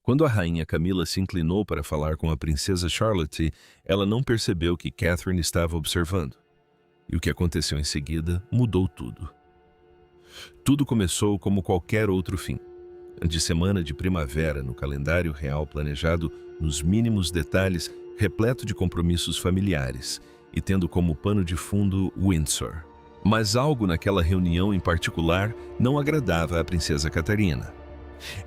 Quando a rainha Camila se inclinou para falar com a princesa Charlotte, ela não percebeu que Catherine estava observando. E o que aconteceu em seguida mudou tudo. Tudo começou como qualquer outro fim. De semana de primavera no calendário real planejado nos mínimos detalhes, repleto de compromissos familiares e tendo como pano de fundo Windsor. Mas algo naquela reunião em particular não agradava à princesa Catarina.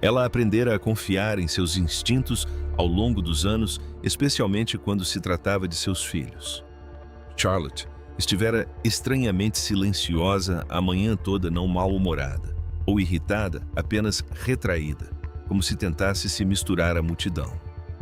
Ela aprendera a confiar em seus instintos ao longo dos anos, especialmente quando se tratava de seus filhos. Charlotte estivera estranhamente silenciosa a manhã toda, não mal-humorada, ou irritada, apenas retraída, como se tentasse se misturar à multidão.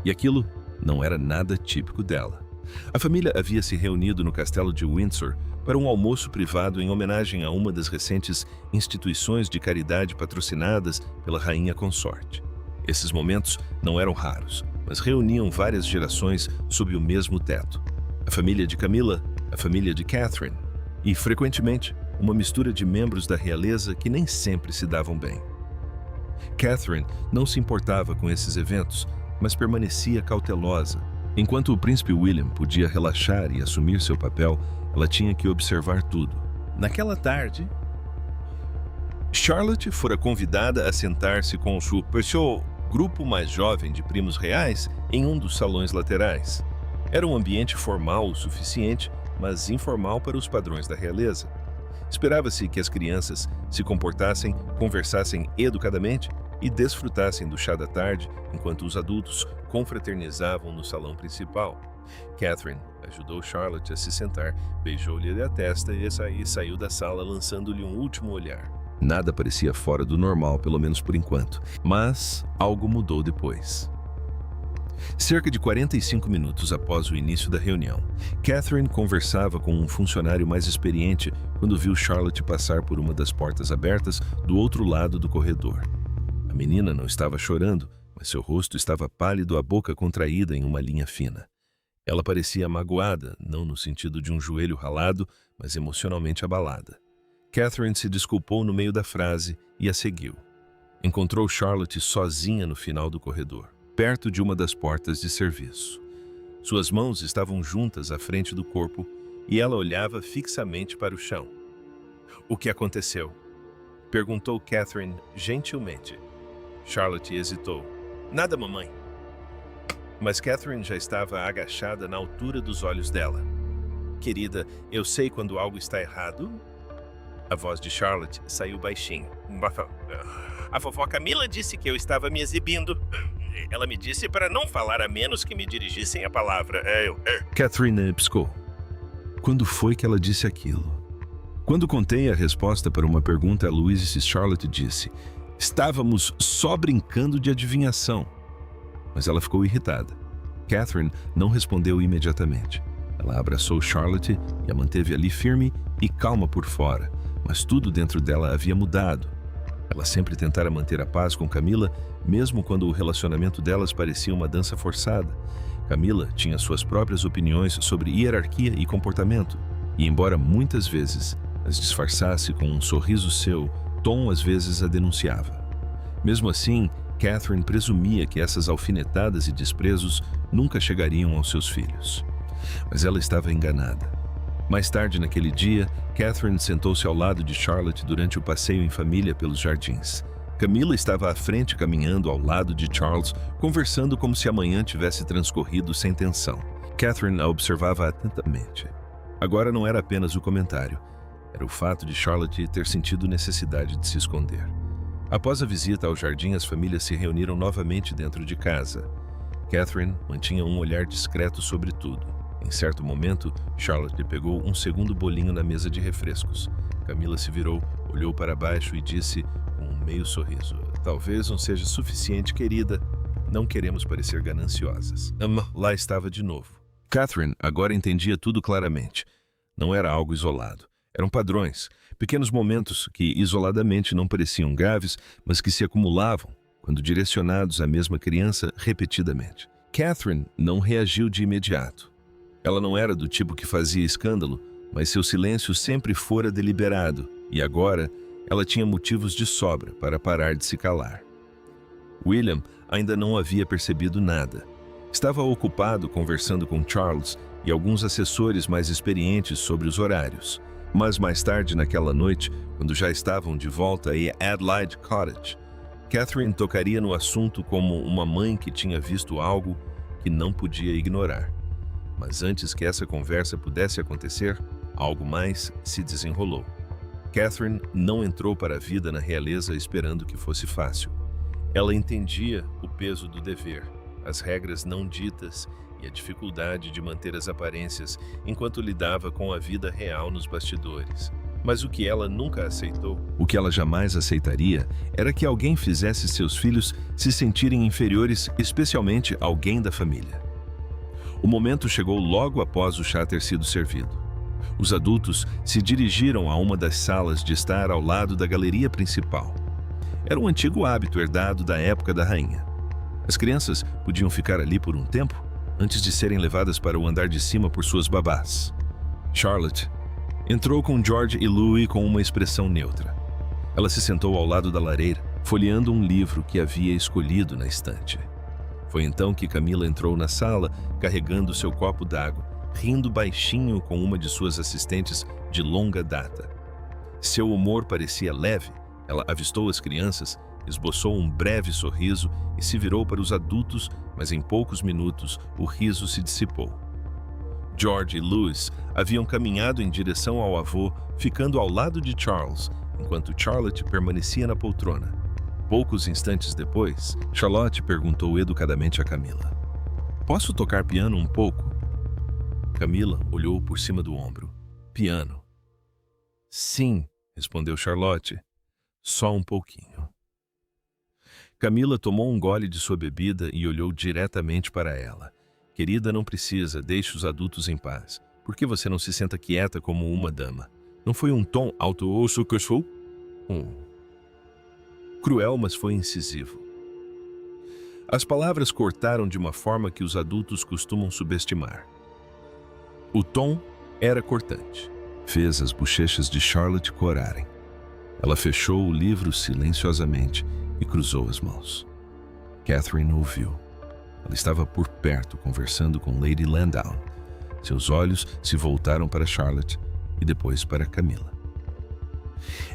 E aquilo não era nada típico dela. A família havia se reunido no castelo de Windsor para um almoço privado em homenagem a uma das recentes instituições de caridade patrocinadas pela rainha consorte. Esses momentos não eram raros, mas reuniam várias gerações sob o mesmo teto. A família de Camila, a família de Catherine e, frequentemente, uma mistura de membros da realeza que nem sempre se davam bem. Catherine não se importava com esses eventos, mas permanecia cautelosa. Enquanto o príncipe William podia relaxar e assumir seu papel, ela tinha que observar tudo. Naquela tarde, Charlotte fora convidada a sentar-se com o seu grupo mais jovem de primos reais em um dos salões laterais. Era um ambiente formal o suficiente, mas informal para os padrões da realeza. Esperava-se que as crianças se comportassem, conversassem educadamente e desfrutassem do chá da tarde, enquanto os adultos confraternizavam no salão principal. Catherine ajudou Charlotte a se sentar, beijou-lhe a testa e saiu da sala lançando-lhe um último olhar. Nada parecia fora do normal, pelo menos por enquanto, mas algo mudou depois. Cerca de 45 minutos após o início da reunião, Catherine conversava com um funcionário mais experiente quando viu Charlotte passar por uma das portas abertas do outro lado do corredor. A menina não estava chorando, mas seu rosto estava pálido, a boca contraída em uma linha fina. Ela parecia magoada, não no sentido de um joelho ralado, mas emocionalmente abalada. Catherine se desculpou no meio da frase e a seguiu. Encontrou Charlotte sozinha no final do corredor, perto de uma das portas de serviço. Suas mãos estavam juntas à frente do corpo e ela olhava fixamente para o chão. "O que aconteceu?" perguntou Catherine gentilmente. Charlotte hesitou. "Nada, mamãe." Mas Catherine já estava agachada na altura dos olhos dela. "Querida, eu sei quando algo está errado." A voz de Charlotte saiu baixinho. "A vovó Camila disse que eu estava me exibindo. Ela me disse para não falar a menos que me dirigissem a palavra. Catherine piscou. Quando foi que ela disse aquilo? Quando contei a resposta para uma pergunta a Louise, Charlotte disse: "Estávamos só brincando de adivinhação." Mas ela ficou irritada. Catherine não respondeu imediatamente. Ela abraçou Charlotte e a manteve ali firme e calma por fora, mas tudo dentro dela havia mudado. Ela sempre tentara manter a paz com Camila, mesmo quando o relacionamento delas parecia uma dança forçada. Camila tinha suas próprias opiniões sobre hierarquia e comportamento, e embora muitas vezes as disfarçasse com um sorriso seu, Tom às vezes a denunciava. Mesmo assim, Catherine presumia que essas alfinetadas e desprezos nunca chegariam aos seus filhos. Mas ela estava enganada. Mais tarde naquele dia, Catherine sentou-se ao lado de Charlotte durante o passeio em família pelos jardins. Camila estava à frente caminhando ao lado de Charles, conversando como se a manhã tivesse transcorrido sem tensão. Catherine a observava atentamente. Agora não era apenas o comentário, era o fato de Charlotte ter sentido necessidade de se esconder. Após a visita ao jardim, as famílias se reuniram novamente dentro de casa. Catherine mantinha um olhar discreto sobre tudo. Em certo momento, Charlotte pegou um segundo bolinho na mesa de refrescos. Camila se virou, olhou para baixo e disse com um meio sorriso: "Talvez não seja suficiente, querida. Não queremos parecer gananciosas." Lá estava de novo. Catherine agora entendia tudo claramente. Não era algo isolado. Eram padrões, pequenos momentos que isoladamente não pareciam graves, mas que se acumulavam quando direcionados à mesma criança repetidamente. Catherine não reagiu de imediato. Ela não era do tipo que fazia escândalo, mas seu silêncio sempre fora deliberado, e agora ela tinha motivos de sobra para parar de se calar. William ainda não havia percebido nada. Estava ocupado conversando com Charles e alguns assessores mais experientes sobre os horários. Mas mais tarde naquela noite, quando já estavam de volta em Adelaide Cottage, Catherine tocaria no assunto como uma mãe que tinha visto algo que não podia ignorar. Mas antes que essa conversa pudesse acontecer, algo mais se desenrolou. Catherine não entrou para a vida na realeza esperando que fosse fácil. Ela entendia o peso do dever, as regras não ditas e a dificuldade de manter as aparências enquanto lidava com a vida real nos bastidores. Mas o que ela nunca aceitou, o que ela jamais aceitaria, era que alguém fizesse seus filhos se sentirem inferiores, especialmente alguém da família. O momento chegou logo após o chá ter sido servido. Os adultos se dirigiram a uma das salas de estar ao lado da galeria principal. Era um antigo hábito herdado da época da rainha. As crianças podiam ficar ali por um tempo, antes de serem levadas para o andar de cima por suas babás. Charlotte entrou com George e Louis com uma expressão neutra. Ela se sentou ao lado da lareira, folheando um livro que havia escolhido na estante. Foi então que Camila entrou na sala, carregando seu copo d'água, rindo baixinho com uma de suas assistentes de longa data. Seu humor parecia leve. Ela avistou as crianças, esboçou um breve sorriso e se virou para os adultos, mas em poucos minutos o riso se dissipou. George e Louis haviam caminhado em direção ao avô, ficando ao lado de Charles, enquanto Charlotte permanecia na poltrona. Poucos instantes depois, Charlotte perguntou educadamente a Camila: "Posso tocar piano um pouco?" Camila olhou por cima do ombro. "Piano?" "Sim", respondeu Charlotte. "Só um pouquinho." Camila tomou um gole de sua bebida e olhou diretamente para ela. "Querida, não precisa, deixe os adultos em paz. Por que você não se senta quieta como uma dama?" Não foi um tom alto ou sucessou? Cruel, mas foi incisivo. As palavras cortaram de uma forma que os adultos costumam subestimar. O tom era cortante. Fez as bochechas de Charlotte corarem. Ela fechou o livro silenciosamente e cruzou as mãos. Catherine ouviu. Ela estava por perto, conversando com Lady Landau. Seus olhos se voltaram para Charlotte e depois para Camila.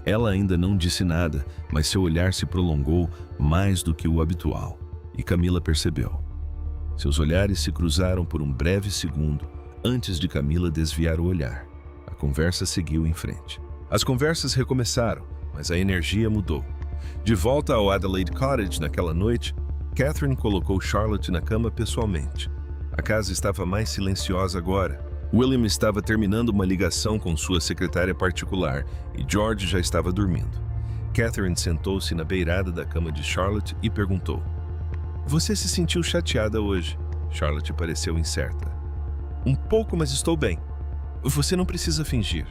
Ela ainda não disse nada, mas seu olhar se prolongou mais do que o habitual, e Camila percebeu. Seus olhares se cruzaram por um breve segundo, antes de Camila desviar o olhar. A conversa seguiu em frente. As conversas recomeçaram, mas a energia mudou. De volta ao Adelaide Cottage naquela noite, Catherine colocou Charlotte na cama pessoalmente. A casa estava mais silenciosa agora. William estava terminando uma ligação com sua secretária particular e George já estava dormindo. Catherine sentou-se na beirada da cama de Charlotte e perguntou: "Você se sentiu chateada hoje?" Charlotte pareceu incerta. "Um pouco, mas estou bem." "Você não precisa fingir",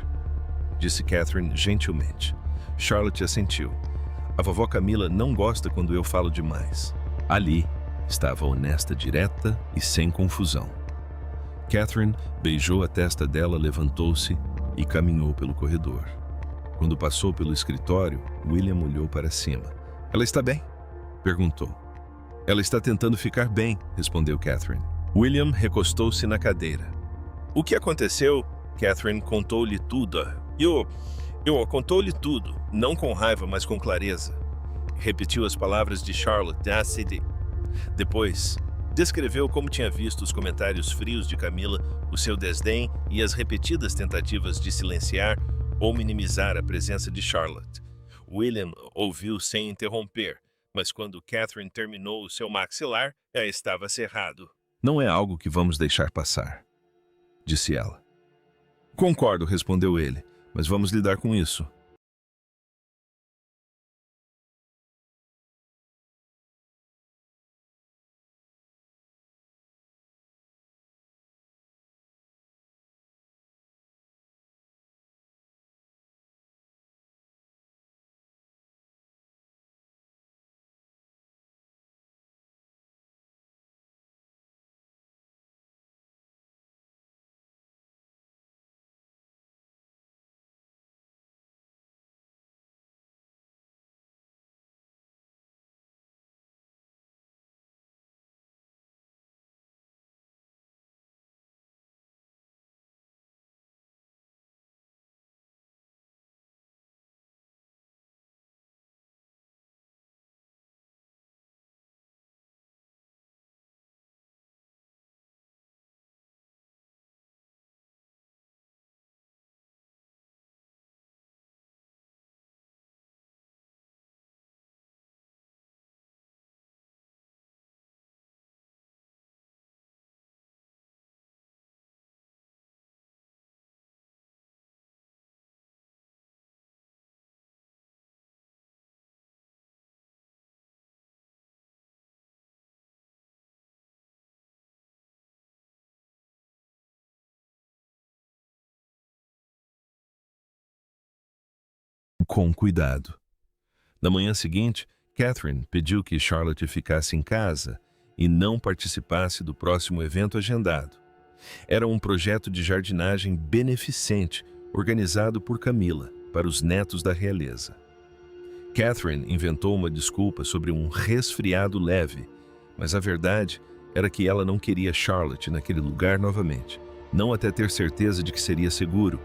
disse Catherine gentilmente. Charlotte assentiu. "A vovó Camila não gosta quando eu falo demais." Ali estava honesta, direta e sem confusão. Catherine beijou a testa dela, levantou-se e caminhou pelo corredor. Quando passou pelo escritório, William olhou para cima. "Ela está bem?" perguntou. "Ela está tentando ficar bem", respondeu Catherine. William recostou-se na cadeira. "O que aconteceu?" Catherine contou-lhe tudo. Eu contou-lhe tudo, não com raiva, mas com clareza. Repetiu as palavras de Charlotte. Depois, descreveu como tinha visto os comentários frios de Camila, o seu desdém e as repetidas tentativas de silenciar ou minimizar a presença de Charlotte. William ouviu sem interromper, mas quando Catherine terminou o seu maxilar, estava cerrado. "Não é algo que vamos deixar passar", disse ela. "Concordo", respondeu ele, "mas vamos lidar com isso." com cuidado. Na manhã seguinte, Catherine pediu que Charlotte ficasse em casa e não participasse do próximo evento agendado. Era um projeto de jardinagem beneficente organizado por Camilla para os netos da realeza. Catherine inventou uma desculpa sobre um resfriado leve, mas a verdade era que ela não queria Charlotte naquele lugar novamente, não até ter certeza de que seria seguro.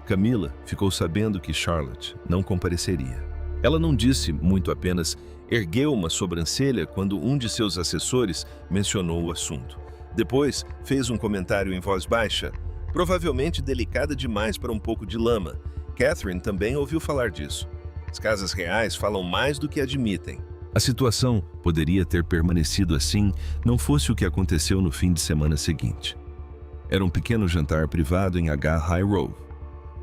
Camilla ficou sabendo que Charlotte não compareceria. Ela não disse muito, apenas ergueu uma sobrancelha quando um de seus assessores mencionou o assunto. Depois, fez um comentário em voz baixa, provavelmente delicada demais para um pouco de lama. Catherine também ouviu falar disso. As casas reais falam mais do que admitem. A situação poderia ter permanecido assim, não fosse o que aconteceu no fim de semana seguinte. Era um pequeno jantar privado em H. High Road.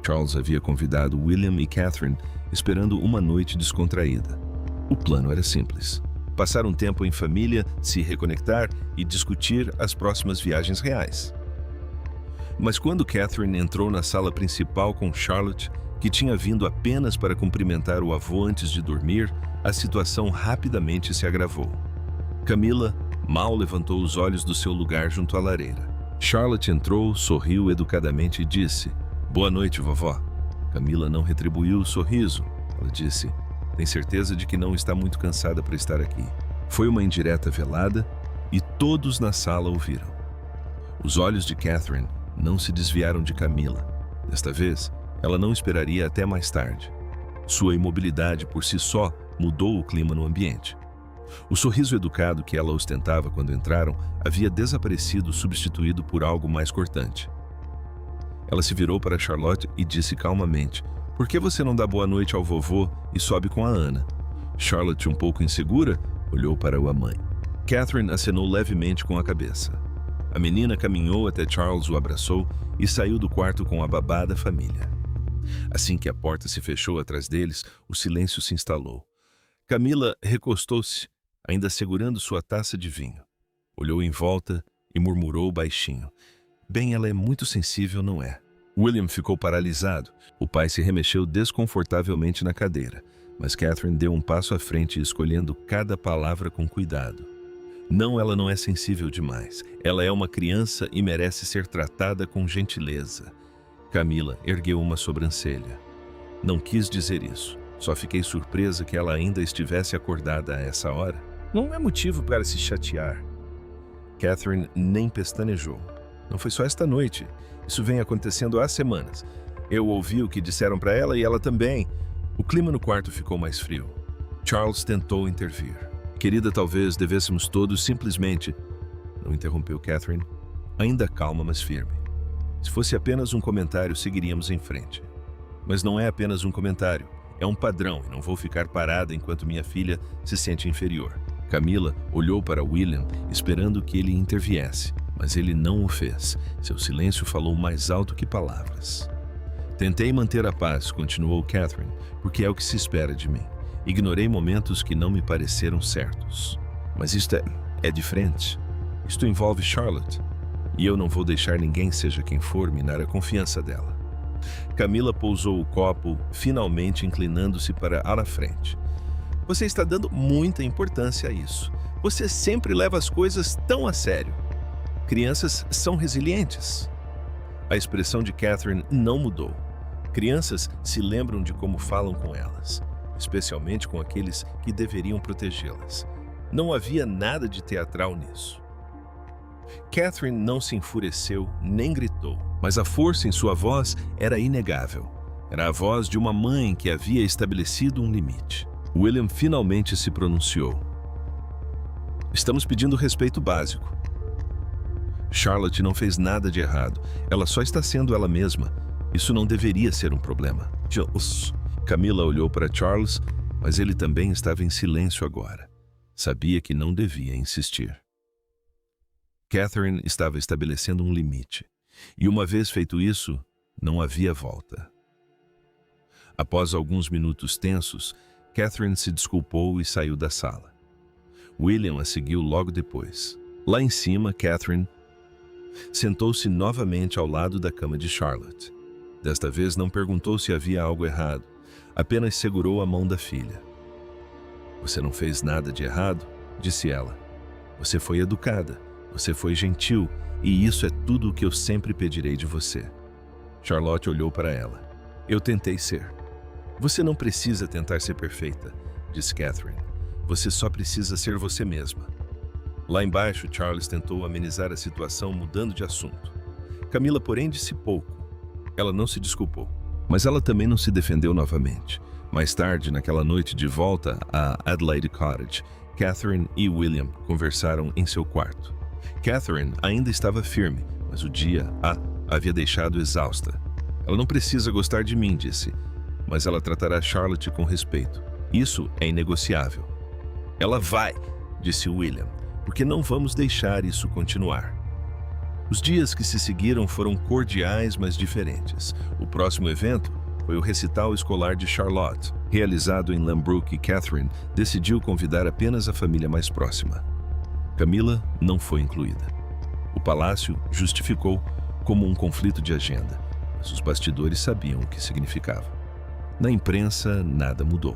Charles havia convidado William e Catherine, esperando uma noite descontraída. O plano era simples: passar um tempo em família, se reconectar e discutir as próximas viagens reais. Mas quando Catherine entrou na sala principal com Charlotte, que tinha vindo apenas para cumprimentar o avô antes de dormir, a situação rapidamente se agravou. Camilla mal levantou os olhos do seu lugar junto à lareira. Charlotte entrou, sorriu educadamente e disse: "Boa noite, vovó." Camilla não retribuiu o sorriso. Ela disse: "Tem certeza de que não está muito cansada para estar aqui?" Foi uma indireta velada e todos na sala ouviram. Os olhos de Catherine não se desviaram de Camilla. Desta vez, ela não esperaria até mais tarde. Sua imobilidade por si só mudou o clima no ambiente. O sorriso educado que ela ostentava quando entraram havia desaparecido, substituído por algo mais cortante. Ela se virou para Charlotte e disse calmamente: "Por que você não dá boa noite ao vovô e sobe com a Ana?" Charlotte, um pouco insegura, olhou para a mãe. Catherine acenou levemente com a cabeça. A menina caminhou até Charles, o abraçou e saiu do quarto com a babá da família. Assim que a porta se fechou atrás deles, o silêncio se instalou. Camilla recostou-se, ainda segurando sua taça de vinho. Olhou em volta e murmurou baixinho: "Bem, ela é muito sensível, não é?" William ficou paralisado. O pai se remexeu desconfortavelmente na cadeira, mas Catherine deu um passo à frente, escolhendo cada palavra com cuidado. "Não, ela não é sensível demais. Ela é uma criança e merece ser tratada com gentileza." Camilla ergueu uma sobrancelha. "Não quis dizer isso. Só fiquei surpresa que ela ainda estivesse acordada a essa hora." "Não é motivo para se chatear." Catherine nem pestanejou. "Não foi só esta noite. Isso vem acontecendo há semanas. Eu ouvi o que disseram para ela e ela também." O clima no quarto ficou mais frio. Charles tentou intervir. "Querida, talvez devêssemos todos simplesmente..." Não interrompeu Catherine, ainda calma, mas firme. "Se fosse apenas um comentário, seguiríamos em frente. Mas não é apenas um comentário. É um padrão e não vou ficar parada enquanto minha filha se sente inferior." Camilla olhou para William, esperando que ele interviesse, mas ele não o fez. Seu silêncio falou mais alto que palavras. "Tentei manter a paz", continuou Catherine, "porque é o que se espera de mim. Ignorei momentos que não me pareceram certos. Mas isto é diferente. Isto envolve Charlotte. E eu não vou deixar ninguém, seja quem for, minar a confiança dela." Camilla pousou o copo, finalmente inclinando-se para a frente. "Você está dando muita importância a isso. Você sempre leva as coisas tão a sério. Crianças são resilientes." A expressão de Catherine não mudou. Crianças se lembram de como falam com elas, especialmente com aqueles que deveriam protegê-las. Não havia nada de teatral nisso. Catherine não se enfureceu nem gritou, mas a força em sua voz era inegável. Era a voz de uma mãe que havia estabelecido um limite. William finalmente se pronunciou: "Estamos pedindo respeito básico. Charlotte não fez nada de errado. Ela só está sendo ela mesma. Isso não deveria ser um problema." Camilla olhou para Charles, mas ele também estava em silêncio agora. Sabia que não devia insistir. Catherine estava estabelecendo um limite, e uma vez feito isso, não havia volta. Após alguns minutos tensos, Catherine se desculpou e saiu da sala. William a seguiu logo depois. Lá em cima, Catherine sentou-se novamente ao lado da cama de Charlotte. Desta vez não perguntou se havia algo errado, apenas segurou a mão da filha. Você não fez nada de errado, disse ela. Você foi educada, você foi gentil, e isso é tudo o que eu sempre pedirei de você. Charlotte olhou para ela. Eu tentei ser. Você não precisa tentar ser perfeita, disse Catherine. Você só precisa ser você mesma. Lá embaixo, Charles tentou amenizar a situação mudando de assunto. Camila, porém, disse pouco. Ela não se desculpou, mas ela também não se defendeu novamente. Mais tarde, naquela noite de volta a Adelaide Cottage, Catherine e William conversaram em seu quarto. Catherine ainda estava firme, mas o dia a havia deixado exausta. Ela não precisa gostar de mim, disse, mas ela tratará Charlotte com respeito. Isso é inegociável. Ela vai, disse William, porque não vamos deixar isso continuar. Os dias que se seguiram foram cordiais, mas diferentes. O próximo evento foi o recital escolar de Charlotte, realizado em Lambrook, e Catherine decidiu convidar apenas a família mais próxima. Camila não foi incluída. O palácio justificou como um conflito de agenda, mas os bastidores sabiam o que significava. Na imprensa, nada mudou.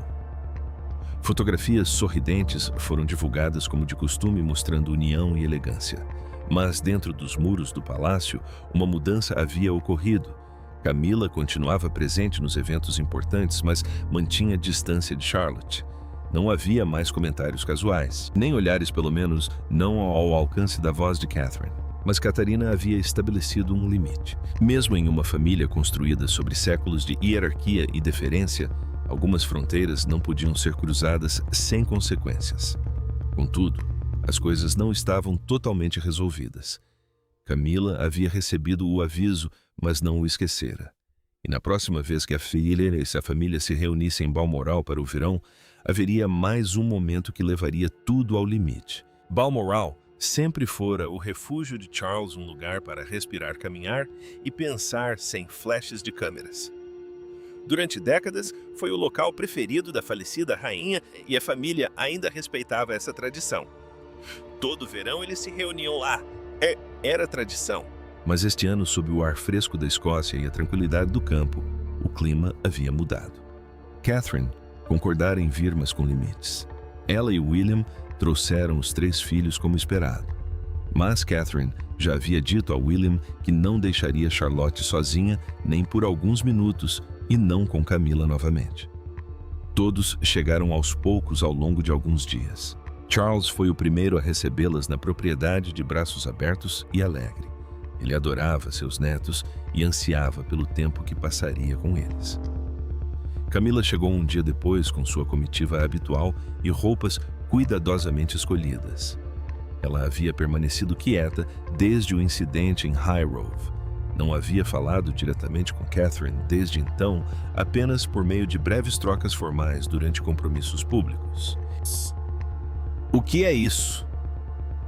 Fotografias sorridentes foram divulgadas como de costume, mostrando união e elegância. Mas dentro dos muros do palácio, uma mudança havia ocorrido. Camila continuava presente nos eventos importantes, mas mantinha distância de Charlotte. Não havia mais comentários casuais, nem olhares, pelo menos não ao alcance da voz de Catherine. Mas Catarina havia estabelecido um limite. Mesmo em uma família construída sobre séculos de hierarquia e deferência, algumas fronteiras não podiam ser cruzadas sem consequências. Contudo, as coisas não estavam totalmente resolvidas. Camila havia recebido o aviso, mas não o esquecera. E na próxima vez que a filha e a família se reunissem em Balmoral para o verão, haveria mais um momento que levaria tudo ao limite. Balmoral sempre fora o refúgio de Charles, um lugar para respirar, caminhar e pensar sem flashes de câmeras. Durante décadas, foi o local preferido da falecida rainha e a família ainda respeitava essa tradição. Todo verão eles se reuniam lá. Era tradição. Mas este ano, sob o ar fresco da Escócia e a tranquilidade do campo, o clima havia mudado. Catherine concordara em vir, mas com limites. Ela e William trouxeram os 3 filhos como esperado. Mas Catherine já havia dito a William que não deixaria Charlotte sozinha nem por alguns minutos e não com Camila novamente. Todos chegaram aos poucos ao longo de alguns dias. Charles foi o primeiro a recebê-las na propriedade de braços abertos e alegre. Ele adorava seus netos e ansiava pelo tempo que passaria com eles. Camila chegou um dia depois com sua comitiva habitual e roupas cuidadosamente escolhidas. Ela havia permanecido quieta desde o incidente em Highgrove. Não havia falado diretamente com Catherine desde então, apenas por meio de breves trocas formais durante compromissos públicos. O que é isso?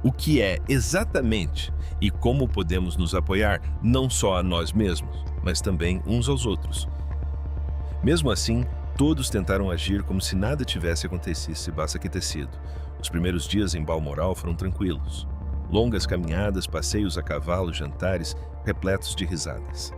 O que é exatamente e como podemos nos apoiar não só a nós mesmos, mas também uns aos outros? Mesmo assim, todos tentaram agir como se nada tivesse acontecido, basta que ter sido. Os primeiros dias em Balmoral foram tranquilos. Longas caminhadas, passeios a cavalo, jantares repletos de risadas.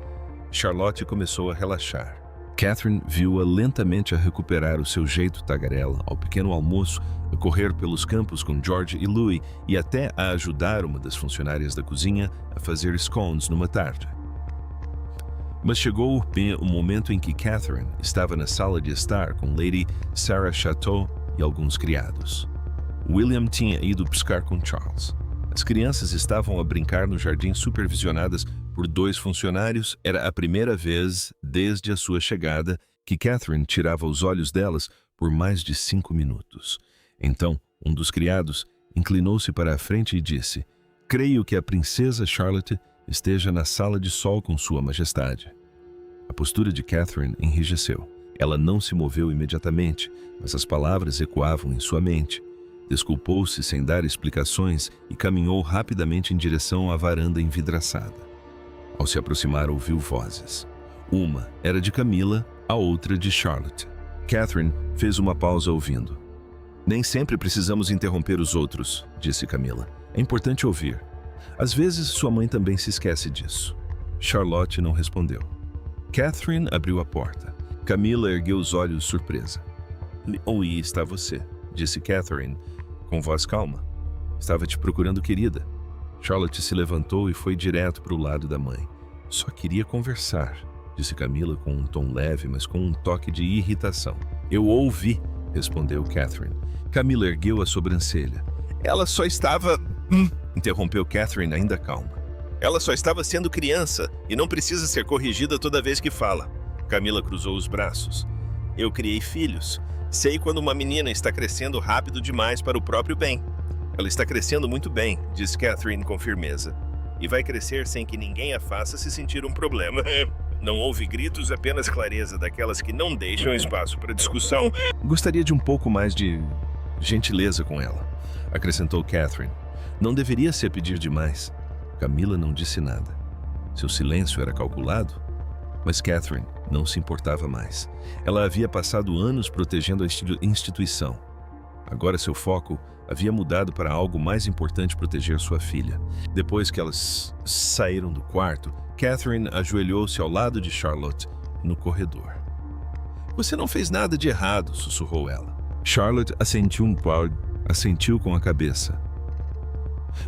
Charlotte começou a relaxar. Catherine viu-a lentamente a recuperar o seu jeito tagarela, ao pequeno almoço, a correr pelos campos com George e Louis e até a ajudar uma das funcionárias da cozinha a fazer scones numa tarde. Mas chegou o momento em que Catherine estava na sala de estar com Lady Sarah Chateau e alguns criados. William tinha ido pescar com Charles. As crianças estavam a brincar no jardim supervisionadas por 2 funcionários. Era a primeira vez desde a sua chegada que Catherine tirava os olhos delas por mais de 5 minutos. Então, um dos criados inclinou-se para a frente e disse: "Creio que a princesa Charlotte esteja na sala de sol com sua majestade." A postura de Catherine enrijeceu. Ela não se moveu imediatamente, mas as palavras ecoavam em sua mente. Desculpou-se sem dar explicações e caminhou rapidamente em direção à varanda envidraçada. Ao se aproximar, ouviu vozes. Uma era de Camila, a outra de Charlotte. Catherine fez uma pausa ouvindo. "Nem sempre precisamos interromper os outros", disse Camila. "É importante ouvir. Às vezes, sua mãe também se esquece disso." Charlotte não respondeu. Catherine abriu a porta. Camila ergueu os olhos surpresa. "Oi, está você?", disse Catherine, com voz calma. "Estava te procurando, querida." Charlotte se levantou e foi direto para o lado da mãe. "Só queria conversar", disse Camila com um tom leve, mas com um toque de irritação. "Eu ouvi", respondeu Catherine. Camila ergueu a sobrancelha. "Ela só estava..." interrompeu Catherine, ainda calma. "Ela só estava sendo criança e não precisa ser corrigida toda vez que fala." Camila cruzou os braços. "Eu criei filhos. Sei quando uma menina está crescendo rápido demais para o próprio bem." "Ela está crescendo muito bem", disse Catherine com firmeza. "E vai crescer sem que ninguém a faça se sentir um problema." Não houve gritos, apenas clareza daquelas que não deixam espaço para discussão. "Gostaria de um pouco mais de gentileza com ela", acrescentou Catherine. "Não deveria ser pedir demais." Camila não disse nada. Seu silêncio era calculado, mas Catherine não se importava mais. Ela havia passado anos protegendo a instituição. Agora seu foco havia mudado para algo mais importante: proteger sua filha. Depois que elas saíram do quarto, Catherine ajoelhou-se ao lado de Charlotte no corredor. "Você não fez nada de errado", sussurrou ela. Charlotte assentiu com a cabeça.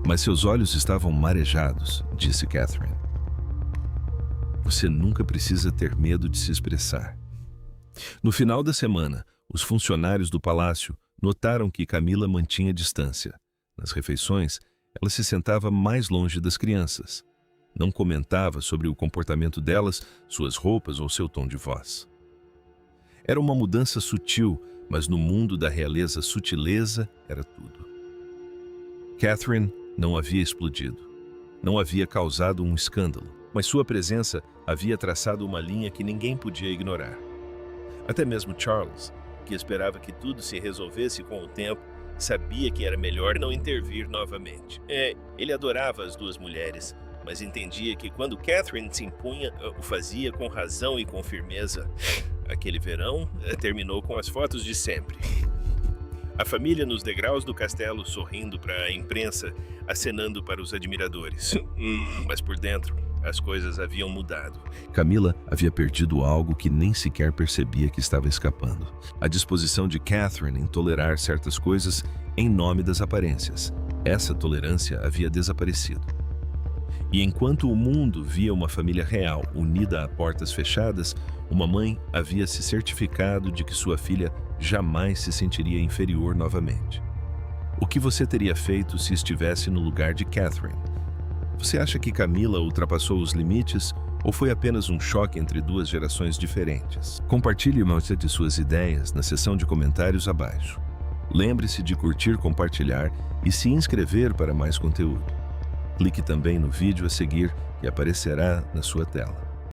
"Mas seus olhos estavam marejados", disse Catherine. "Você nunca precisa ter medo de se expressar." No final da semana, os funcionários do palácio notaram que Camila mantinha distância. Nas refeições, ela se sentava mais longe das crianças. Não comentava sobre o comportamento delas, suas roupas ou seu tom de voz. Era uma mudança sutil, mas no mundo da realeza, sutileza era tudo. Catherine não havia explodido. Não havia causado um escândalo, mas sua presença havia traçado uma linha que ninguém podia ignorar. Até mesmo Charles, que esperava que tudo se resolvesse com o tempo, sabia que era melhor não intervir novamente. Ele adorava as duas mulheres, mas entendia que quando Catherine se impunha, o fazia com razão e com firmeza. Aquele verão terminou com as fotos de sempre. A família nos degraus do castelo, sorrindo para a imprensa, acenando para os admiradores. Mas por dentro, as coisas haviam mudado. Camila havia perdido algo que nem sequer percebia que estava escapando. A disposição de Catherine em tolerar certas coisas em nome das aparências. Essa tolerância havia desaparecido. E enquanto o mundo via uma família real unida a portas fechadas, uma mãe havia se certificado de que sua filha jamais se sentiria inferior novamente. O que você teria feito se estivesse no lugar de Catherine? Você acha que Camila ultrapassou os limites ou foi apenas um choque entre duas gerações diferentes? Compartilhe uma de suas ideias na seção de comentários abaixo. Lembre-se de curtir, compartilhar e se inscrever para mais conteúdo. Clique também no vídeo a seguir que aparecerá na sua tela.